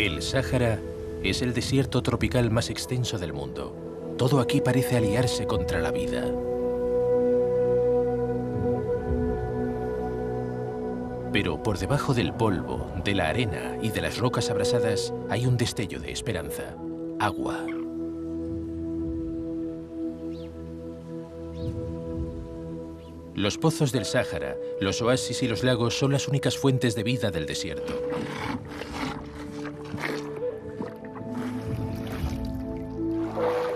El Sáhara es el desierto tropical más extenso del mundo. Todo aquí parece aliarse contra la vida. Pero por debajo del polvo, de la arena y de las rocas abrasadas hay un destello de esperanza: agua. Los pozos del Sáhara, los oasis y los lagos son las únicas fuentes de vida del desierto.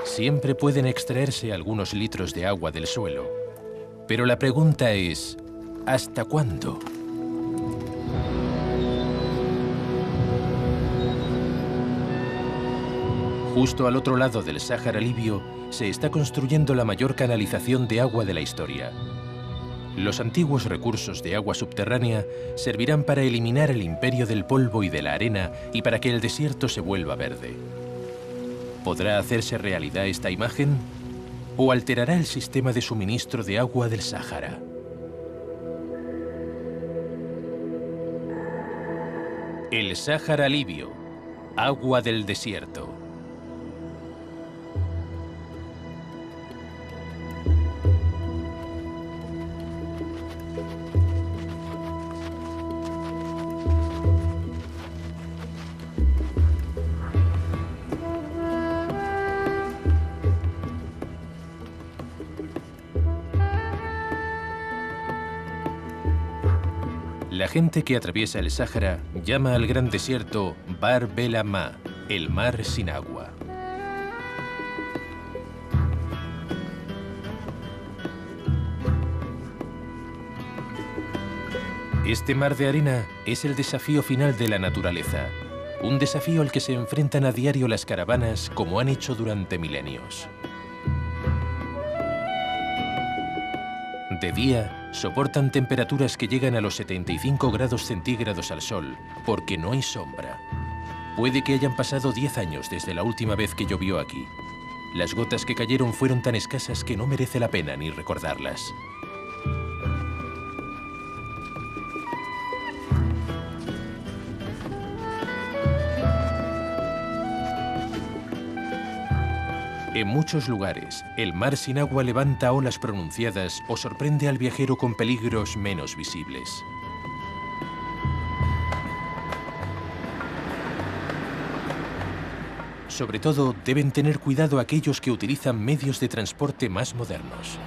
Siempre pueden extraerse algunos litros de agua del suelo, pero la pregunta es: ¿hasta cuándo? Justo al otro lado del Sáhara libio se está construyendo la mayor canalización de agua de la historia. Los antiguos recursos de agua subterránea servirán para eliminar el imperio del polvo y de la arena y para que el desierto se vuelva verde. ¿Podrá hacerse realidad esta imagen? ¿O alterará el sistema de suministro de agua del Sáhara? El Sáhara libio, agua del desierto. La gente que atraviesa el Sáhara llama al gran desierto Bar Bela Ma, el mar sin agua. Este mar de arena es el desafío final de la naturaleza, un desafío al que se enfrentan a diario las caravanas como han hecho durante milenios. De día, soportan temperaturas que llegan a los 75 grados centígrados al sol, porque no hay sombra. Puede que hayan pasado 10 años desde la última vez que llovió aquí. Las gotas que cayeron fueron tan escasas que no merece la pena ni recordarlas. En muchos lugares, el mar sin agua levanta olas pronunciadas o sorprende al viajero con peligros menos visibles. Sobre todo, deben tener cuidado aquellos que utilizan medios de transporte más modernos.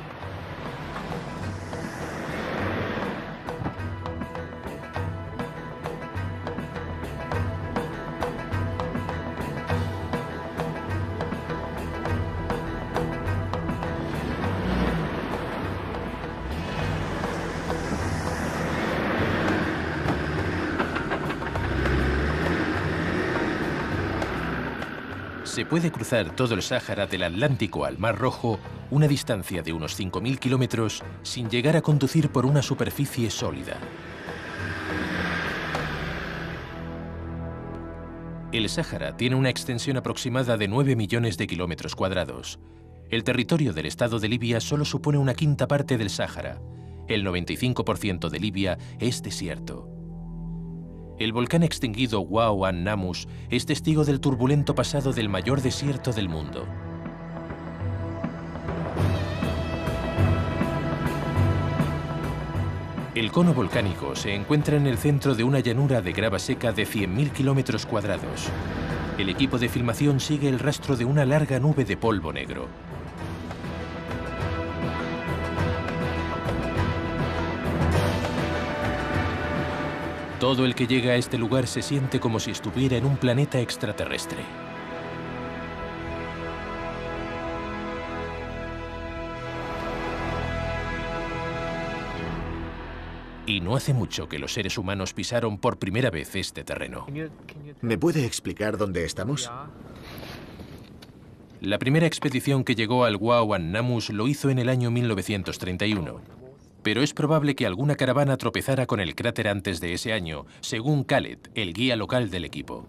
Se puede cruzar todo el Sáhara del Atlántico al Mar Rojo, una distancia de unos 5.000 kilómetros, sin llegar a conducir por una superficie sólida. El Sáhara tiene una extensión aproximada de 9 millones de kilómetros cuadrados. El territorio del Estado de Libia solo supone una quinta parte del Sáhara. El 95% de Libia es desierto. El volcán extinguido Wa'ad an-Namus es testigo del turbulento pasado del mayor desierto del mundo. El cono volcánico se encuentra en el centro de una llanura de grava seca de 100.000 kilómetros cuadrados. El equipo de filmación sigue el rastro de una larga nube de polvo negro. Todo el que llega a este lugar se siente como si estuviera en un planeta extraterrestre. Y no hace mucho que los seres humanos pisaron por primera vez este terreno. ¿Me puede explicar dónde estamos? La primera expedición que llegó al Wa'ad an-Namus lo hizo en el año 1931. Pero es probable que alguna caravana tropezara con el cráter antes de ese año, según Khaled, el guía local del equipo.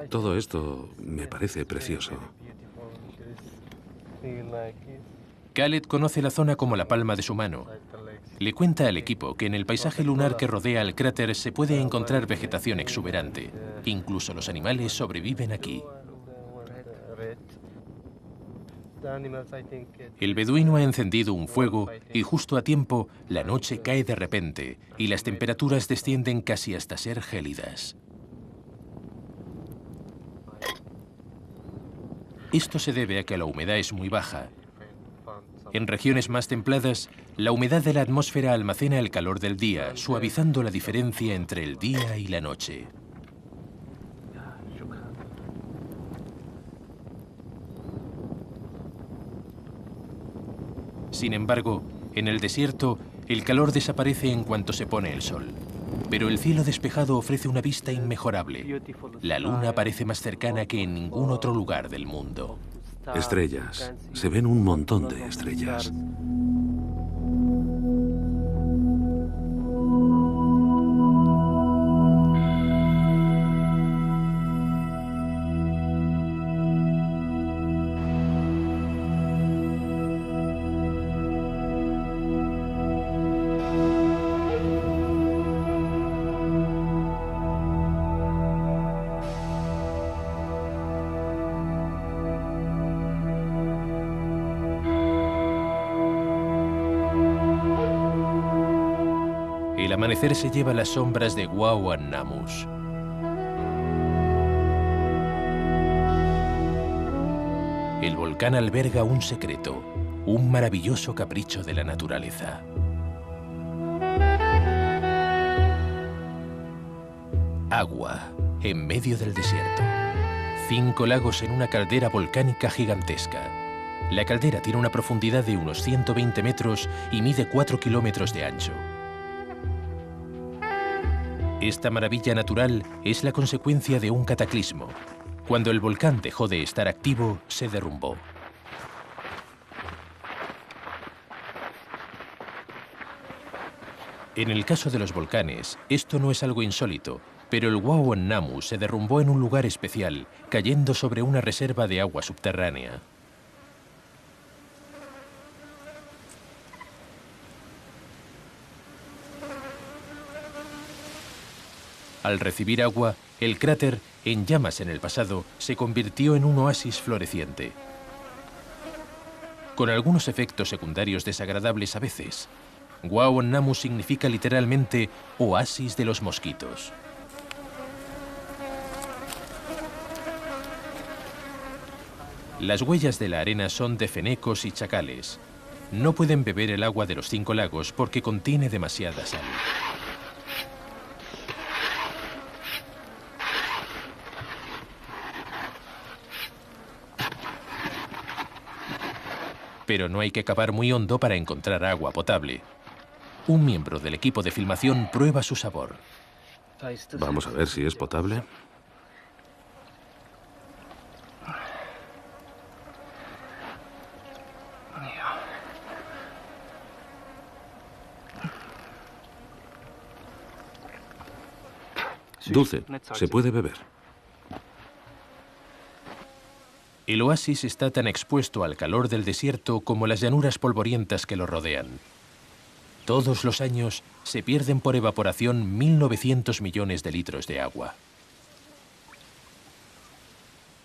Todo esto me parece precioso. Khaled conoce la zona como la palma de su mano. Le cuenta al equipo que en el paisaje lunar que rodea al cráter se puede encontrar vegetación exuberante. Incluso los animales sobreviven aquí. El beduino ha encendido un fuego y justo a tiempo la noche cae de repente y las temperaturas descienden casi hasta ser gélidas. Esto se debe a que la humedad es muy baja. En regiones más templadas, la humedad de la atmósfera almacena el calor del día, suavizando la diferencia entre el día y la noche. Sin embargo, en el desierto, el calor desaparece en cuanto se pone el sol. Pero el cielo despejado ofrece una vista inmejorable. La luna parece más cercana que en ningún otro lugar del mundo. Estrellas. Se ven un montón de estrellas. El amanecer se lleva las sombras de Wawon Namus. El volcán alberga un secreto, un maravilloso capricho de la naturaleza. Agua, en medio del desierto. 5 lagos en una caldera volcánica gigantesca. La caldera tiene una profundidad de unos 120 metros y mide 4 kilómetros de ancho. Esta maravilla natural es la consecuencia de un cataclismo. Cuando el volcán dejó de estar activo, se derrumbó. En el caso de los volcanes, esto no es algo insólito, pero el Wawon Namu se derrumbó en un lugar especial, cayendo sobre una reserva de agua subterránea. Al recibir agua, el cráter, en llamas en el pasado, se convirtió en un oasis floreciente, con algunos efectos secundarios desagradables a veces. Wawon Namu significa literalmente oasis de los mosquitos. Las huellas de la arena son de fenecos y chacales. No pueden beber el agua de los 5 lagos porque contiene demasiada sal. Pero no hay que cavar muy hondo para encontrar agua potable. Un miembro del equipo de filmación prueba su sabor. Vamos a ver si es potable. Dulce, se puede beber. El oasis está tan expuesto al calor del desierto como las llanuras polvorientas que lo rodean. Todos los años se pierden por evaporación 1.900 millones de litros de agua.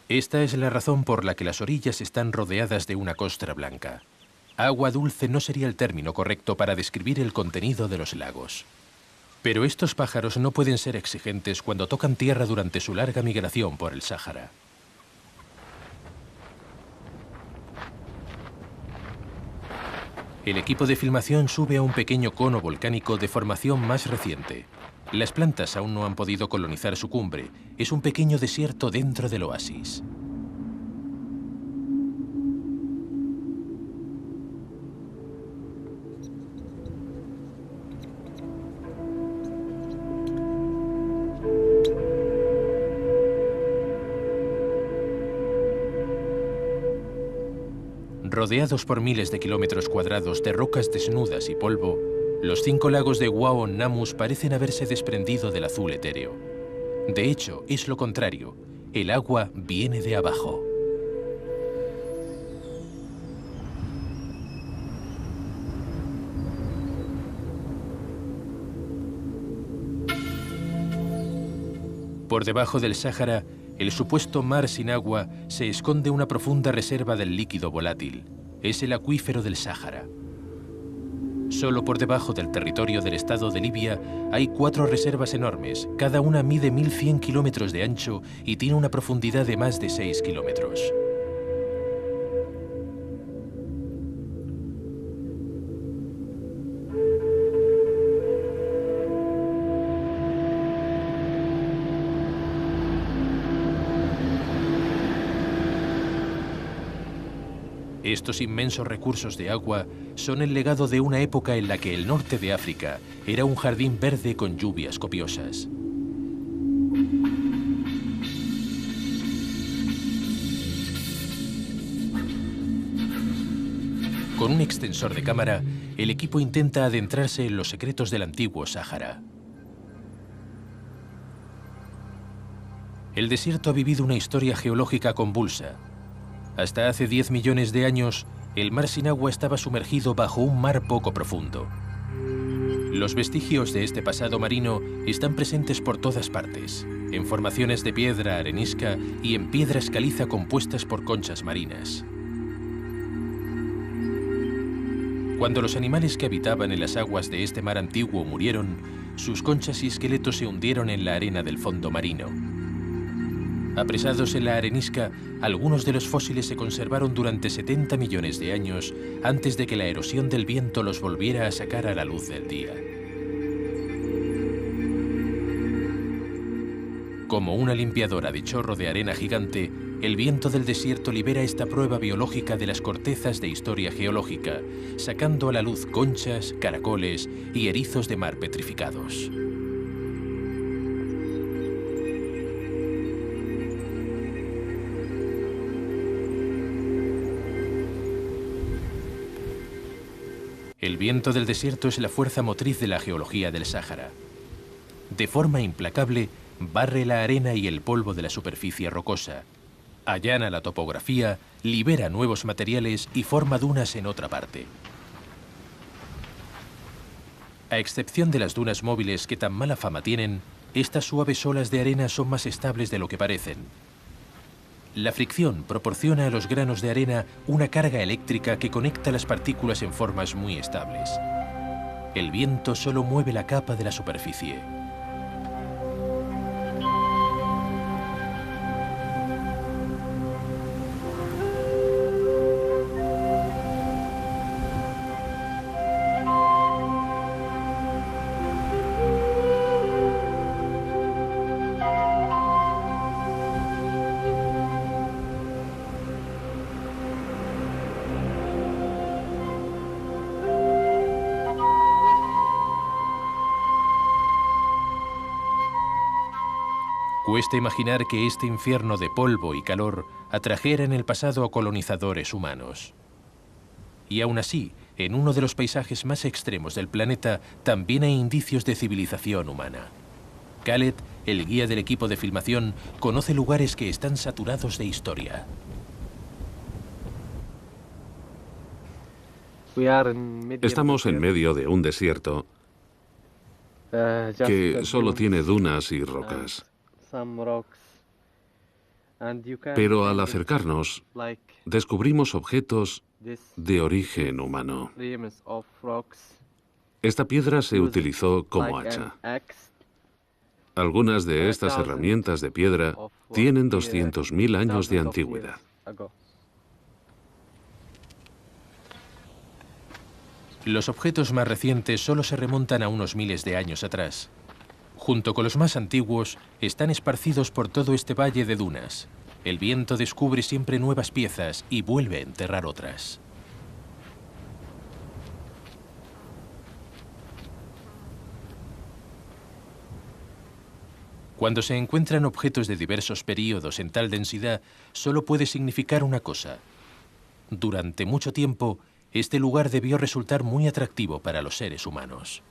Esta es la razón por la que las orillas están rodeadas de una costra blanca. Agua dulce no sería el término correcto para describir el contenido de los lagos. Pero estos pájaros no pueden ser exigentes cuando tocan tierra durante su larga migración por el Sáhara. El equipo de filmación sube a un pequeño cono volcánico de formación más reciente. Las plantas aún no han podido colonizar su cumbre. Es un pequeño desierto dentro del oasis. Rodeados por miles de kilómetros cuadrados de rocas desnudas y polvo, los 5 lagos de Wawon Namus parecen haberse desprendido del azul etéreo. De hecho, es lo contrario. El agua viene de abajo. Por debajo del Sáhara, el supuesto mar sin agua, se esconde una profunda reserva del líquido volátil. Es el acuífero del Sáhara. Solo por debajo del territorio del Estado de Libia hay 4 reservas enormes. Cada una mide 1100 kilómetros de ancho y tiene una profundidad de más de 6 kilómetros. Estos inmensos recursos de agua son el legado de una época en la que el norte de África era un jardín verde con lluvias copiosas. Con un extensor de cámara, el equipo intenta adentrarse en los secretos del antiguo Sáhara. El desierto ha vivido una historia geológica convulsa. Hasta hace 10 millones de años, el mar sin agua estaba sumergido bajo un mar poco profundo. Los vestigios de este pasado marino están presentes por todas partes, en formaciones de piedra arenisca y en piedras caliza compuestas por conchas marinas. Cuando los animales que habitaban en las aguas de este mar antiguo murieron, sus conchas y esqueletos se hundieron en la arena del fondo marino. Apresados en la arenisca, algunos de los fósiles se conservaron durante 70 millones de años antes de que la erosión del viento los volviera a sacar a la luz del día. Como una limpiadora de chorro de arena gigante, el viento del desierto libera esta prueba biológica de las cortezas de historia geológica, sacando a la luz conchas, caracoles y erizos de mar petrificados. El viento del desierto es la fuerza motriz de la geología del Sáhara. De forma implacable, barre la arena y el polvo de la superficie rocosa, allana la topografía, libera nuevos materiales y forma dunas en otra parte. A excepción de las dunas móviles que tan mala fama tienen, estas suaves olas de arena son más estables de lo que parecen. La fricción proporciona a los granos de arena una carga eléctrica que conecta las partículas en formas muy estables. El viento solo mueve la capa de la superficie. Cuesta imaginar que este infierno de polvo y calor atrajera en el pasado a colonizadores humanos. Y aún así, en uno de los paisajes más extremos del planeta, también hay indicios de civilización humana. Khaled, el guía del equipo de filmación, conoce lugares que están saturados de historia. Estamos en medio de un desierto que solo tiene dunas y rocas. Pero al acercarnos, descubrimos objetos de origen humano. Esta piedra se utilizó como hacha. Algunas de estas herramientas de piedra tienen 200.000 años de antigüedad. Los objetos más recientes solo se remontan a unos miles de años atrás. Junto con los más antiguos, están esparcidos por todo este valle de dunas. El viento descubre siempre nuevas piezas y vuelve a enterrar otras. Cuando se encuentran objetos de diversos períodos en tal densidad, solo puede significar una cosa. Durante mucho tiempo, este lugar debió resultar muy atractivo para los seres humanos.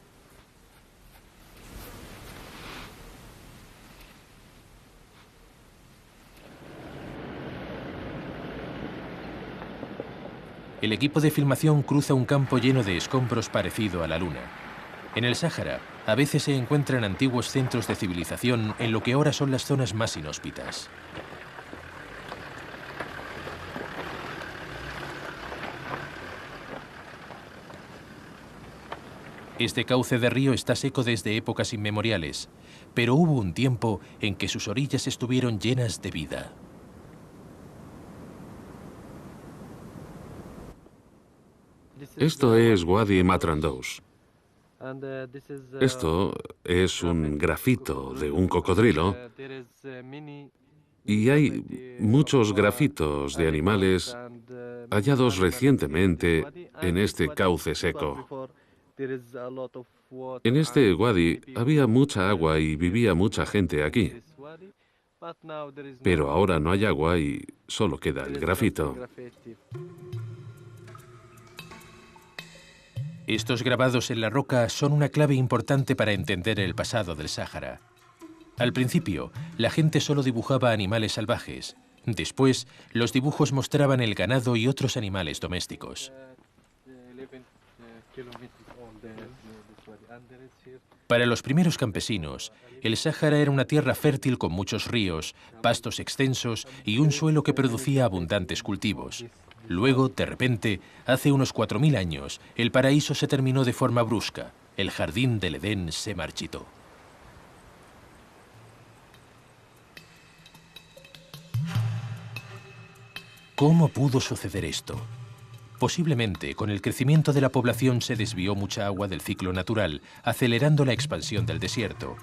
El equipo de filmación cruza un campo lleno de escombros parecido a la Luna. En el Sáhara, a veces se encuentran antiguos centros de civilización en lo que ahora son las zonas más inhóspitas. Este cauce de río está seco desde épocas inmemoriales, pero hubo un tiempo en que sus orillas estuvieron llenas de vida. Esto es Wadi Matrandous. Esto es un grafito de un cocodrilo y hay muchos grafitos de animales hallados recientemente en este cauce seco. En este wadi había mucha agua y vivía mucha gente aquí, pero ahora no hay agua y solo queda el grafito. Estos grabados en la roca son una clave importante para entender el pasado del Sáhara. Al principio, la gente solo dibujaba animales salvajes. Después, los dibujos mostraban el ganado y otros animales domésticos. Para los primeros campesinos, el Sáhara era una tierra fértil con muchos ríos, pastos extensos y un suelo que producía abundantes cultivos. Luego, de repente, hace unos 4000 años, el paraíso se terminó de forma brusca. El jardín del Edén se marchitó. ¿Cómo pudo suceder esto? Posiblemente, con el crecimiento de la población se desvió mucha agua del ciclo natural, acelerando la expansión del desierto.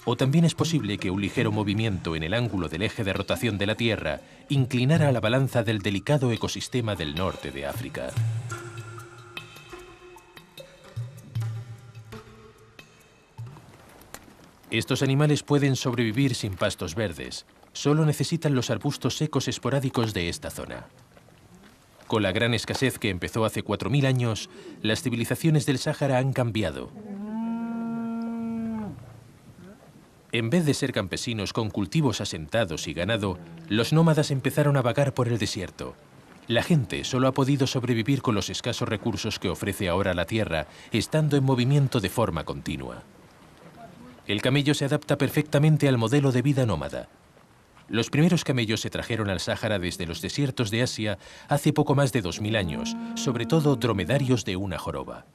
O también es posible que un ligero movimiento en el ángulo del eje de rotación de la Tierra inclinara la balanza del delicado ecosistema del norte de África. Estos animales pueden sobrevivir sin pastos verdes. Solo necesitan los arbustos secos esporádicos de esta zona. Con la gran escasez que empezó hace 4000 años, las civilizaciones del Sáhara han cambiado. En vez de ser campesinos con cultivos asentados y ganado, los nómadas empezaron a vagar por el desierto. La gente solo ha podido sobrevivir con los escasos recursos que ofrece ahora la tierra, estando en movimiento de forma continua. El camello se adapta perfectamente al modelo de vida nómada. Los primeros camellos se trajeron al Sáhara desde los desiertos de Asia hace poco más de 2000 años, sobre todo dromedarios de una joroba.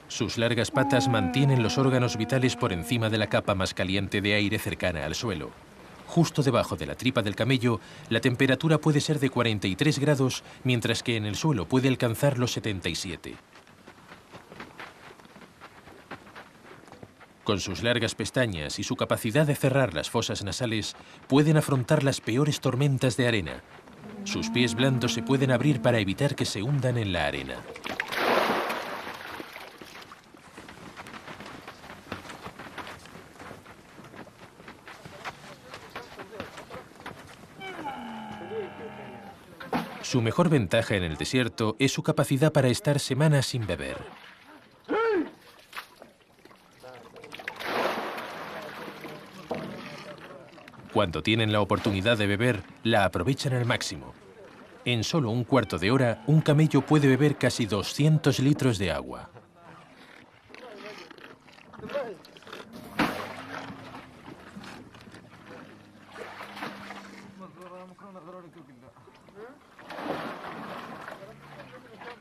Sus largas patas mantienen los órganos vitales por encima de la capa más caliente de aire cercana al suelo. Justo debajo de la tripa del camello, la temperatura puede ser de 43 grados, mientras que en el suelo puede alcanzar los 77. Con sus largas pestañas y su capacidad de cerrar las fosas nasales, pueden afrontar las peores tormentas de arena. Sus pies blandos se pueden abrir para evitar que se hundan en la arena. Su mejor ventaja en el desierto es su capacidad para estar semanas sin beber. Cuando tienen la oportunidad de beber, la aprovechan al máximo. En solo un cuarto de hora, un camello puede beber casi 200 litros de agua.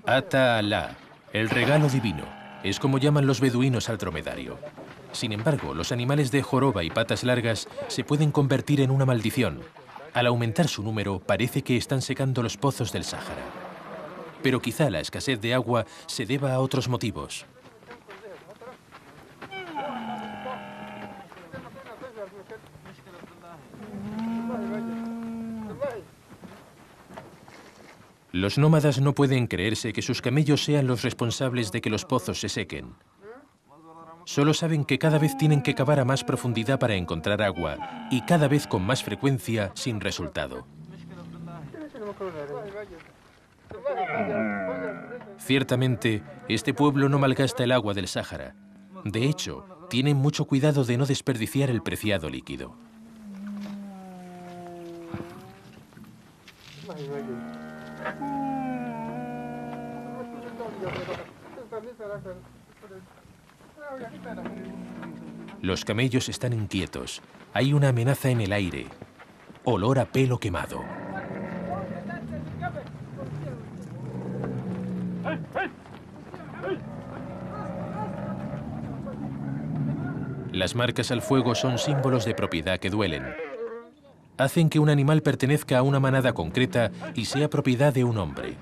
Ata Alá, el regalo divino, es como llaman los beduinos al dromedario. Sin embargo, los animales de joroba y patas largas se pueden convertir en una maldición. Al aumentar su número, parece que están secando los pozos del Sáhara. Pero quizá la escasez de agua se deba a otros motivos. Los nómadas no pueden creerse que sus camellos sean los responsables de que los pozos se sequen. Solo saben que cada vez tienen que cavar a más profundidad para encontrar agua y cada vez con más frecuencia sin resultado. Ciertamente, este pueblo no malgasta el agua del Sáhara. De hecho, tienen mucho cuidado de no desperdiciar el preciado líquido. Los camellos están inquietos. Hay una amenaza en el aire. Olor a pelo quemado. Las marcas al fuego son símbolos de propiedad que duelen. Hacen que un animal pertenezca a una manada concreta y sea propiedad de un hombre.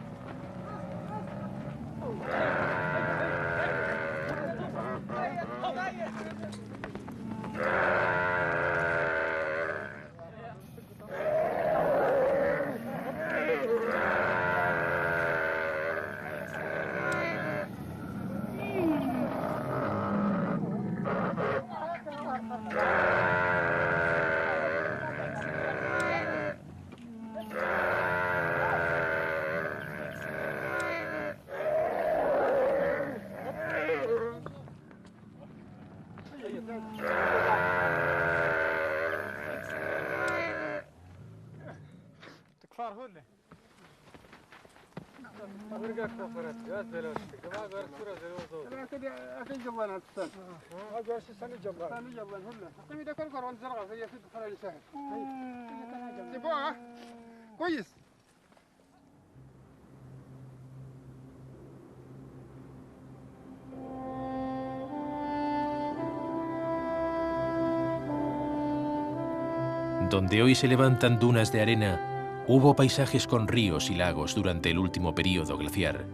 Donde hoy se levantan dunas de arena, hubo paisajes con ríos y lagos durante el último período glaciar.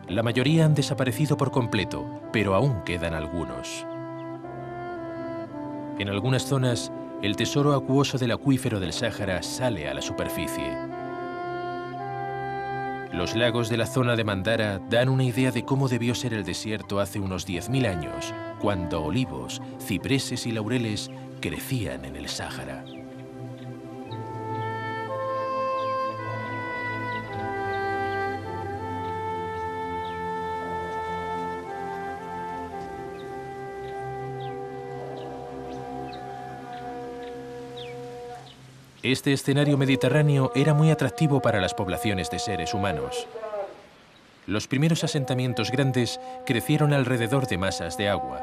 La mayoría han desaparecido por completo, pero aún quedan algunos. En algunas zonas, el tesoro acuoso del acuífero del Sáhara sale a la superficie. Los lagos de la zona de Mandara dan una idea de cómo debió ser el desierto hace unos 10.000 años, cuando olivos, cipreses y laureles crecían en el Sáhara. Este escenario mediterráneo era muy atractivo para las poblaciones de seres humanos. Los primeros asentamientos grandes crecieron alrededor de masas de agua.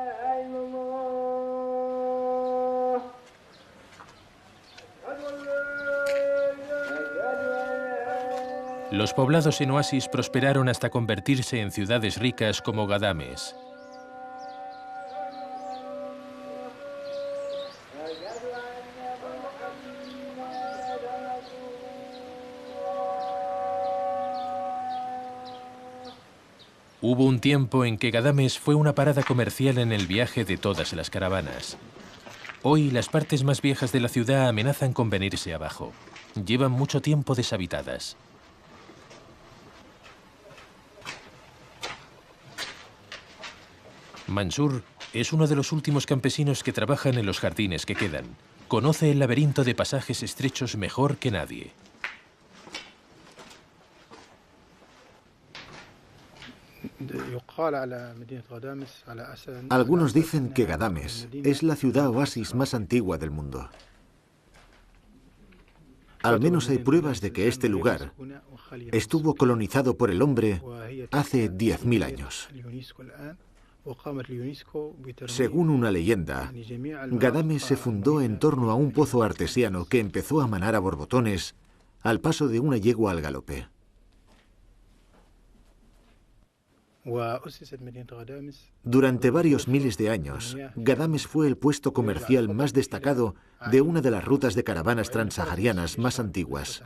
Los poblados en oasis prosperaron hasta convertirse en ciudades ricas como Ghadames. Hubo un tiempo en que Ghadames fue una parada comercial en el viaje de todas las caravanas. Hoy las partes más viejas de la ciudad amenazan con venirse abajo. Llevan mucho tiempo deshabitadas. Mansur es uno de los últimos campesinos que trabajan en los jardines que quedan. Conoce el laberinto de pasajes estrechos mejor que nadie. Algunos dicen que Ghadames es la ciudad oasis más antigua del mundo. Al menos hay pruebas de que este lugar estuvo colonizado por el hombre hace 10.000 años. Según una leyenda, Ghadames se fundó en torno a un pozo artesiano que empezó a manar a borbotones al paso de una yegua al galope. Durante varios miles de años, Ghadames fue el puesto comercial más destacado de una de las rutas de caravanas transsaharianas más antiguas.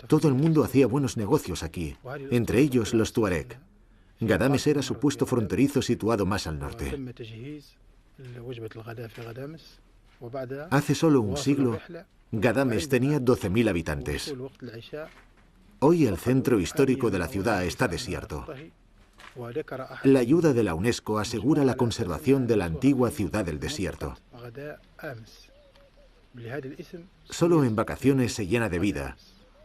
Todo el mundo hacía buenos negocios aquí, entre ellos los tuareg. Ghadames era su puesto fronterizo situado más al norte. Hace solo un siglo, Ghadames tenía 12.000 habitantes. Hoy el centro histórico de la ciudad está desierto. La ayuda de la UNESCO asegura la conservación de la antigua ciudad del desierto. Solo en vacaciones se llena de vida,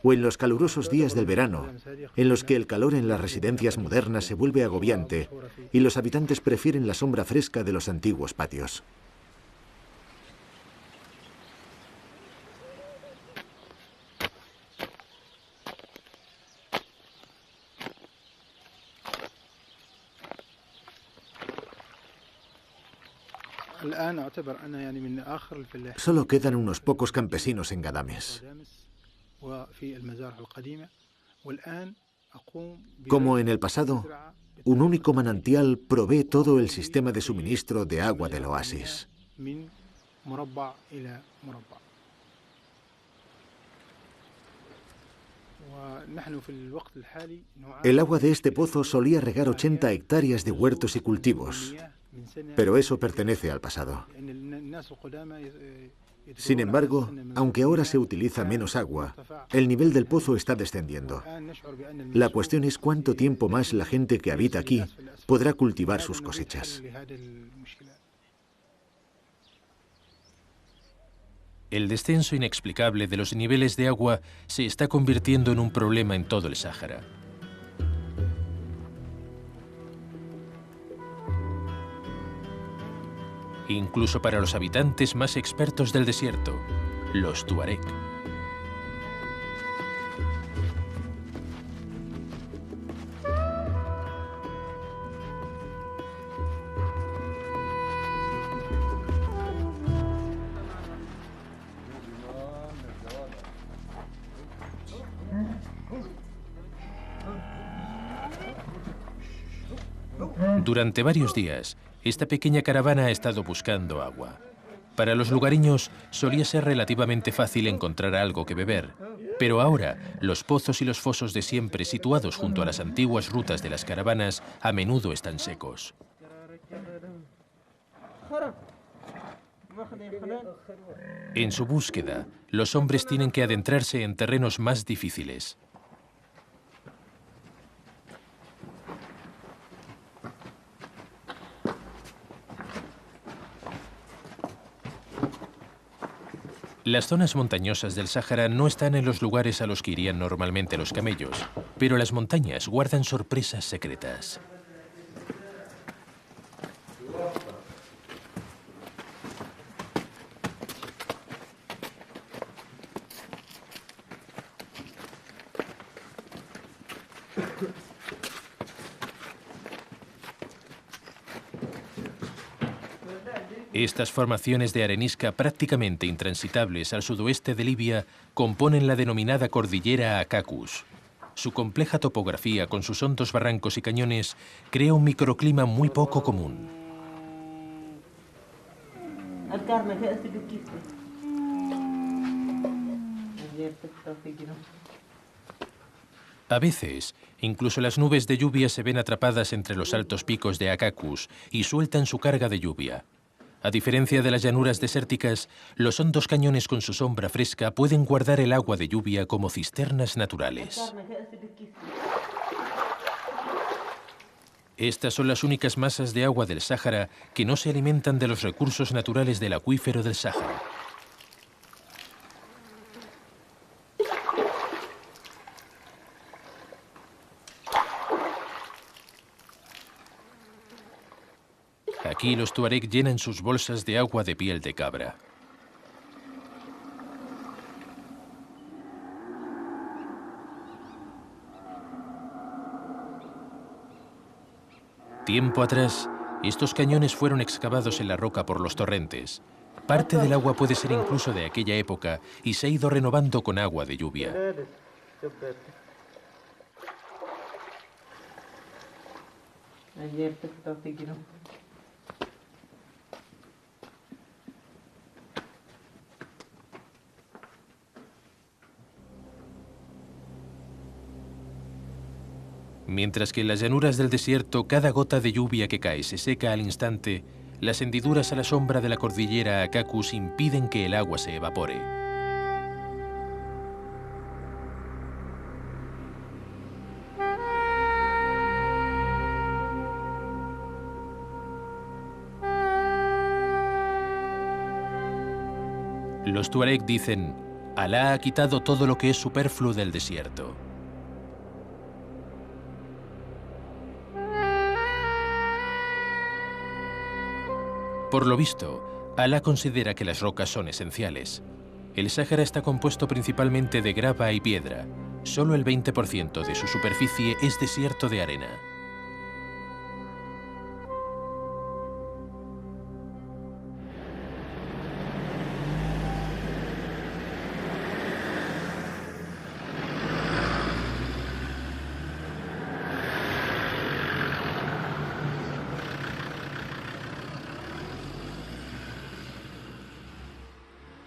o en los calurosos días del verano, en los que el calor en las residencias modernas se vuelve agobiante y los habitantes prefieren la sombra fresca de los antiguos patios. Solo quedan unos pocos campesinos en Ghadames. Como en el pasado, un único manantial provee todo el sistema de suministro de agua del oasis. El agua de este pozo solía regar 80 hectáreas de huertos y cultivos, pero eso pertenece al pasado. Sin embargo, aunque ahora se utiliza menos agua, el nivel del pozo está descendiendo. La cuestión es cuánto tiempo más la gente que habita aquí podrá cultivar sus cosechas. El descenso inexplicable de los niveles de agua se está convirtiendo en un problema en todo el Sáhara. Incluso para los habitantes más expertos del desierto, los tuareg. Durante varios días, esta pequeña caravana ha estado buscando agua. Para los lugareños solía ser relativamente fácil encontrar algo que beber, pero ahora los pozos y los fosos de siempre situados junto a las antiguas rutas de las caravanas a menudo están secos. En su búsqueda, los hombres tienen que adentrarse en terrenos más difíciles. Las zonas montañosas del Sáhara no están en los lugares a los que irían normalmente los camellos, pero las montañas guardan sorpresas secretas. Estas formaciones de arenisca prácticamente intransitables al sudoeste de Libia componen la denominada cordillera Akakus. Su compleja topografía con sus hondos barrancos y cañones crea un microclima muy poco común. A veces, incluso las nubes de lluvia se ven atrapadas entre los altos picos de Akakus y sueltan su carga de lluvia. A diferencia de las llanuras desérticas, los hondos cañones con su sombra fresca pueden guardar el agua de lluvia como cisternas naturales. Estas son las únicas masas de agua del Sáhara que no se alimentan de los recursos naturales del acuífero del Sáhara. Aquí los tuareg llenan sus bolsas de agua de piel de cabra. Tiempo atrás, estos cañones fueron excavados en la roca por los torrentes. Parte del agua puede ser incluso de aquella época y se ha ido renovando con agua de lluvia. Mientras que en las llanuras del desierto cada gota de lluvia que cae se seca al instante, las hendiduras a la sombra de la cordillera Akakus impiden que el agua se evapore. Los tuareg dicen, Alá ha quitado todo lo que es superfluo del desierto. Por lo visto, Alá considera que las rocas son esenciales. El Sáhara está compuesto principalmente de grava y piedra. Solo el 20% de su superficie es desierto de arena.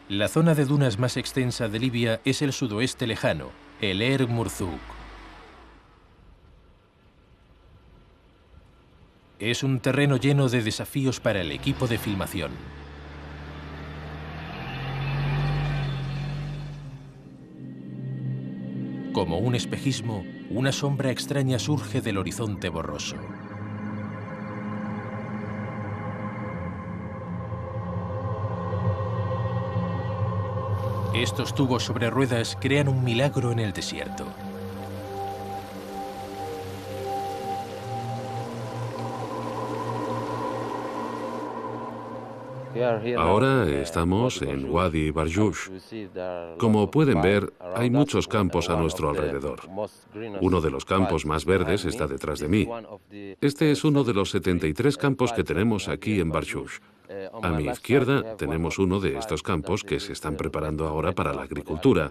La zona de dunas más extensa de Libia es el sudoeste lejano, el Erg Murzouk. Es un terreno lleno de desafíos para el equipo de filmación. Como un espejismo, una sombra extraña surge del horizonte borroso. Estos tubos sobre ruedas crean un milagro en el desierto. Ahora estamos en Wadi Barjouch. Como pueden ver, hay muchos campos a nuestro alrededor. Uno de los campos más verdes está detrás de mí. Este es uno de los 73 campos que tenemos aquí en Barjouch. A mi izquierda tenemos uno de estos campos que se están preparando ahora para la agricultura.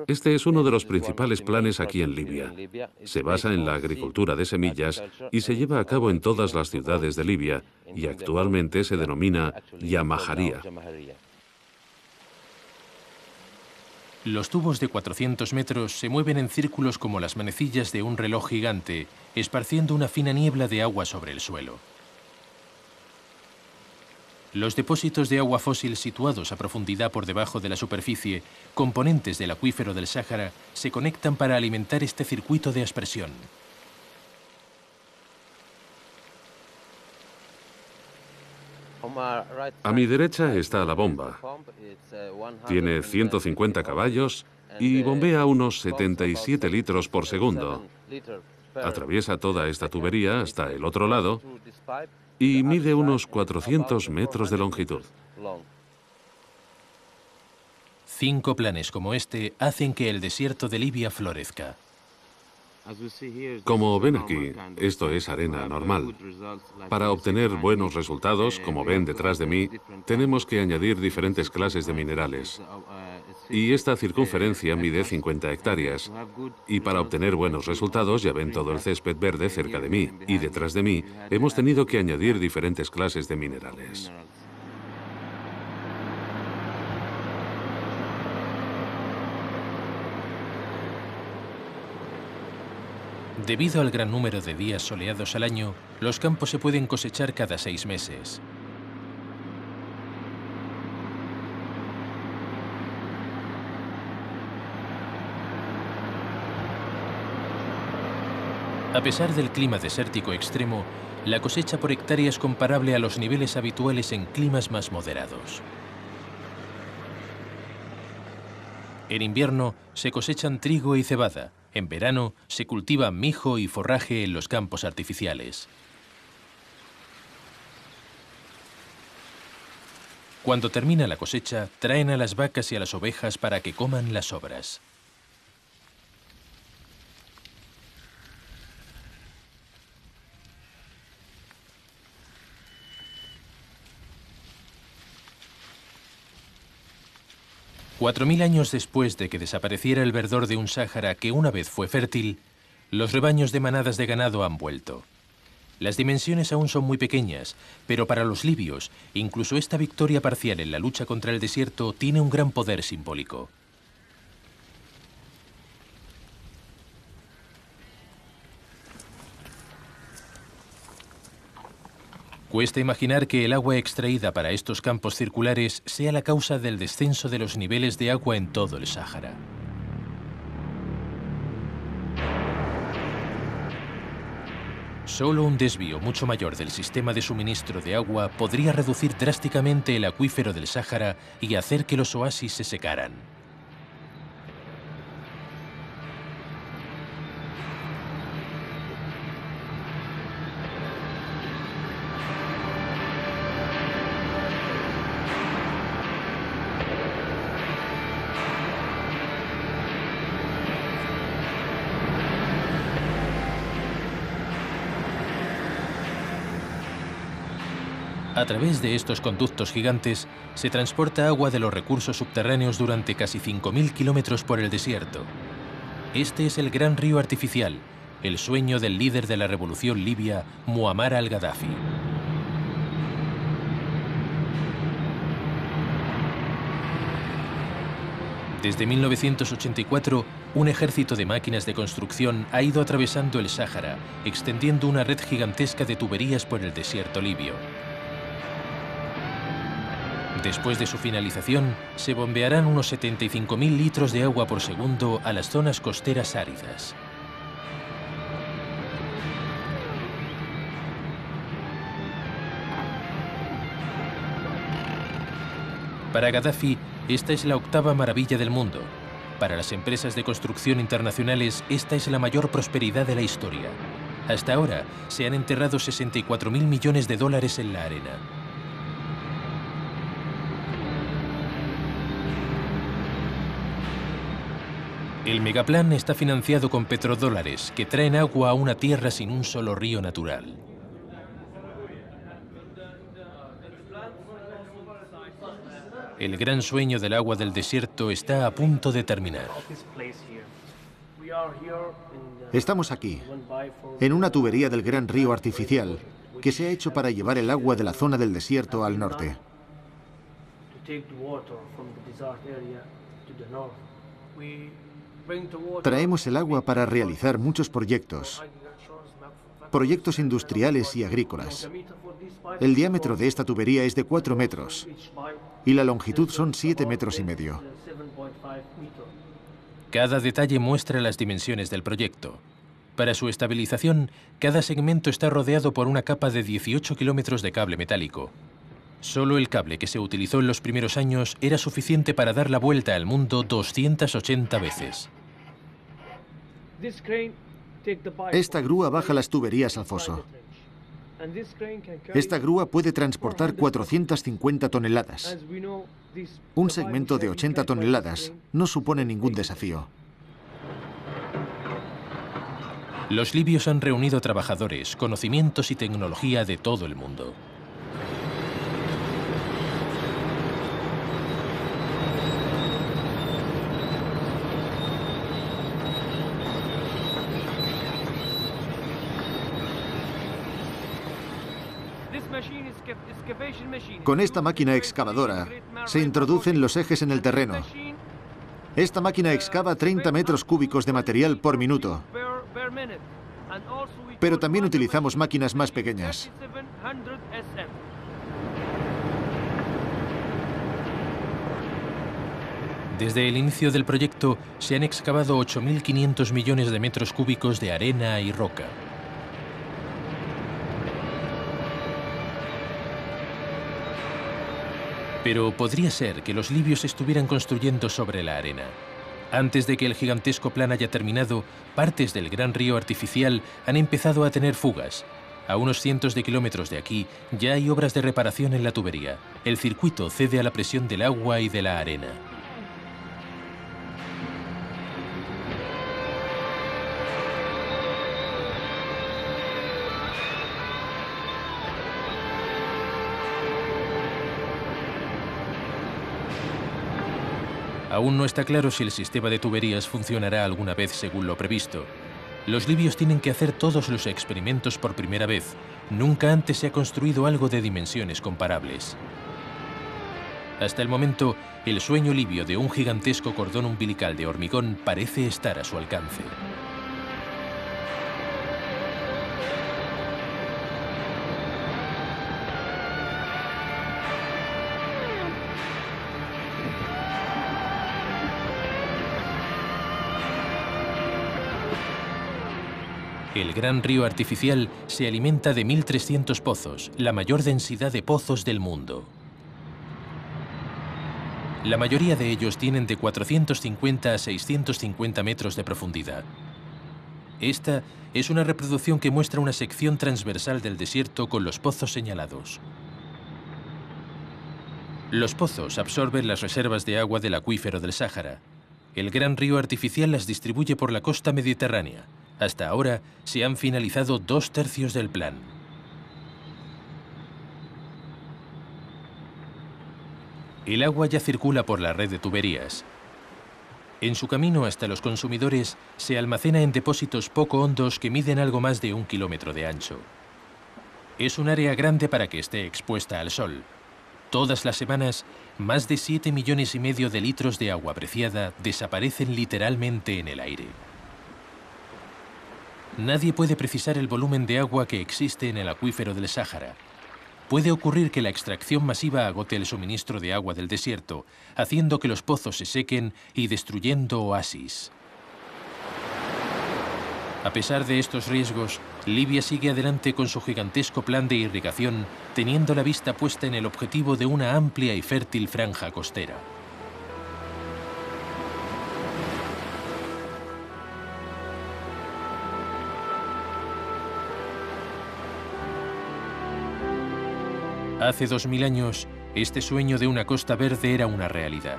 Este es uno de los principales planes aquí en Libia. Se basa en la agricultura de semillas y se lleva a cabo en todas las ciudades de Libia y actualmente se denomina Yamaharía. Los tubos de 400 metros se mueven en círculos como las manecillas de un reloj gigante, esparciendo una fina niebla de agua sobre el suelo. Los depósitos de agua fósil situados a profundidad por debajo de la superficie, componentes del acuífero del Sáhara, se conectan para alimentar este circuito de aspersión. A mi derecha está la bomba. Tiene 150 caballos y bombea unos 77 litros por segundo. Atraviesa toda esta tubería hasta el otro lado y mide unos 400 metros de longitud. 5 planes como este hacen que el desierto de Libia florezca. Como ven aquí, esto es arena normal. Para obtener buenos resultados, como ven detrás de mí, tenemos que añadir diferentes clases de minerales. Y esta circunferencia mide 50 hectáreas. Y para obtener buenos resultados, ya ven todo el césped verde cerca de mí. Y detrás de mí, hemos tenido que añadir diferentes clases de minerales. Debido al gran número de días soleados al año, los campos se pueden cosechar cada 6 meses. A pesar del clima desértico extremo, la cosecha por hectárea es comparable a los niveles habituales en climas más moderados. En invierno se cosechan trigo y cebada. En verano se cultiva mijo y forraje en los campos artificiales. Cuando termina la cosecha, traen a las vacas y a las ovejas para que coman las sobras. $4000 años después de que desapareciera el verdor de un Sáhara que una vez fue fértil, los rebaños de manadas de ganado han vuelto. Las dimensiones aún son muy pequeñas, pero para los libios, incluso esta victoria parcial en la lucha contra el desierto tiene un gran poder simbólico. Cuesta imaginar que el agua extraída para estos campos circulares sea la causa del descenso de los niveles de agua en todo el Sáhara. Solo un desvío mucho mayor del sistema de suministro de agua podría reducir drásticamente el acuífero del Sáhara y hacer que los oasis se secaran. A través de estos conductos gigantes se transporta agua de los recursos subterráneos durante casi 5000 kilómetros por el desierto. Este es el gran río artificial, el sueño del líder de la revolución libia, Muammar al-Gaddafi. Desde 1984, un ejército de máquinas de construcción ha ido atravesando el Sáhara, extendiendo una red gigantesca de tuberías por el desierto libio. Después de su finalización, se bombearán unos 75.000 litros de agua por segundo a las zonas costeras áridas. Para Gaddafi, esta es la octava maravilla del mundo. Para las empresas de construcción internacionales, esta es la mayor prosperidad de la historia. Hasta ahora, se han enterrado 64.000 millones de dólares en la arena. El megaplan está financiado con petrodólares que traen agua a una tierra sin un solo río natural. El gran sueño del agua del desierto está a punto de terminar. Estamos aquí, en una tubería del gran río artificial que se ha hecho para llevar el agua de la zona del desierto al norte. Traemos el agua para realizar muchos proyectos industriales y agrícolas. El diámetro de esta tubería es de 4 metros y la longitud son 7,5 metros. Cada detalle muestra las dimensiones del proyecto. Para su estabilización, cada segmento está rodeado por una capa de 18 kilómetros de cable metálico. Solo el cable que se utilizó en los primeros años era suficiente para dar la vuelta al mundo 280 veces. Esta grúa baja las tuberías al foso. Esta grúa puede transportar 450 toneladas. Un segmento de 80 toneladas no supone ningún desafío. Los libios han reunido trabajadores, conocimientos y tecnología de todo el mundo. Con esta máquina excavadora se introducen los ejes en el terreno. Esta máquina excava 30 metros cúbicos de material por minuto. Pero también utilizamos máquinas más pequeñas. Desde el inicio del proyecto se han excavado 8.500 millones de metros cúbicos de arena y roca. Pero podría ser que los libios estuvieran construyendo sobre la arena. Antes de que el gigantesco plan haya terminado, partes del gran río artificial han empezado a tener fugas. A unos cientos de kilómetros de aquí ya hay obras de reparación en la tubería. El circuito cede a la presión del agua y de la arena. Aún no está claro si el sistema de tuberías funcionará alguna vez según lo previsto. Los libios tienen que hacer todos los experimentos por primera vez. Nunca antes se ha construido algo de dimensiones comparables. Hasta el momento, el sueño libio de un gigantesco cordón umbilical de hormigón parece estar a su alcance. El gran río artificial se alimenta de 1.300 pozos, la mayor densidad de pozos del mundo. La mayoría de ellos tienen de 450 a 650 metros de profundidad. Esta es una reproducción que muestra una sección transversal del desierto con los pozos señalados. Los pozos absorben las reservas de agua del acuífero del Sáhara. El gran río artificial las distribuye por la costa mediterránea. Hasta ahora se han finalizado 2/3 del plan. El agua ya circula por la red de tuberías. En su camino hasta los consumidores se almacena en depósitos poco hondos que miden algo más de 1 kilómetro de ancho. Es un área grande para que esté expuesta al sol. Todas las semanas, más de 7,5 millones de litros de agua preciada desaparecen literalmente en el aire. Nadie puede precisar el volumen de agua que existe en el acuífero del Sáhara. Puede ocurrir que la extracción masiva agote el suministro de agua del desierto, haciendo que los pozos se sequen y destruyendo oasis. A pesar de estos riesgos, Libia sigue adelante con su gigantesco plan de irrigación, teniendo la vista puesta en el objetivo de una amplia y fértil franja costera. Hace 2000 años, este sueño de una costa verde era una realidad.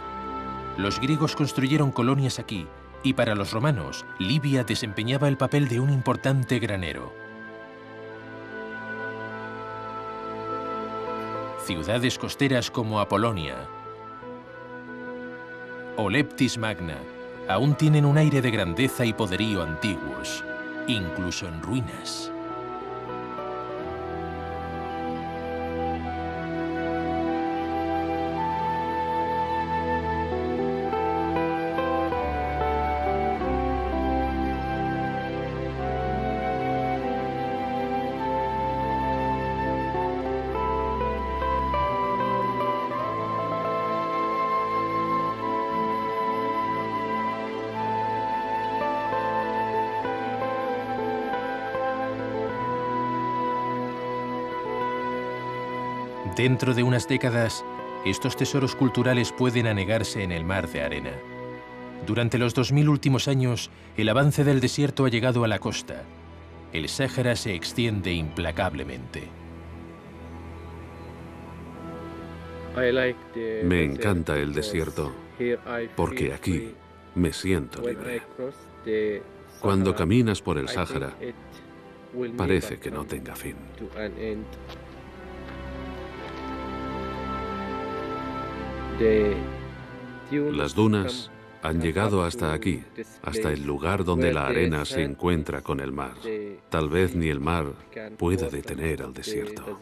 Los griegos construyeron colonias aquí, y para los romanos, Libia desempeñaba el papel de un importante granero. Ciudades costeras como Apolonia o Leptis Magna aún tienen un aire de grandeza y poderío antiguos, incluso en ruinas. Dentro de unas décadas, estos tesoros culturales pueden anegarse en el mar de arena. Durante los 2000 últimos años, el avance del desierto ha llegado a la costa. El Sáhara se extiende implacablemente. Me encanta el desierto, porque aquí me siento libre. Cuando caminas por el Sáhara, parece que no tenga fin. Las dunas han llegado hasta aquí, hasta el lugar donde la arena se encuentra con el mar. Tal vez ni el mar pueda detener al desierto.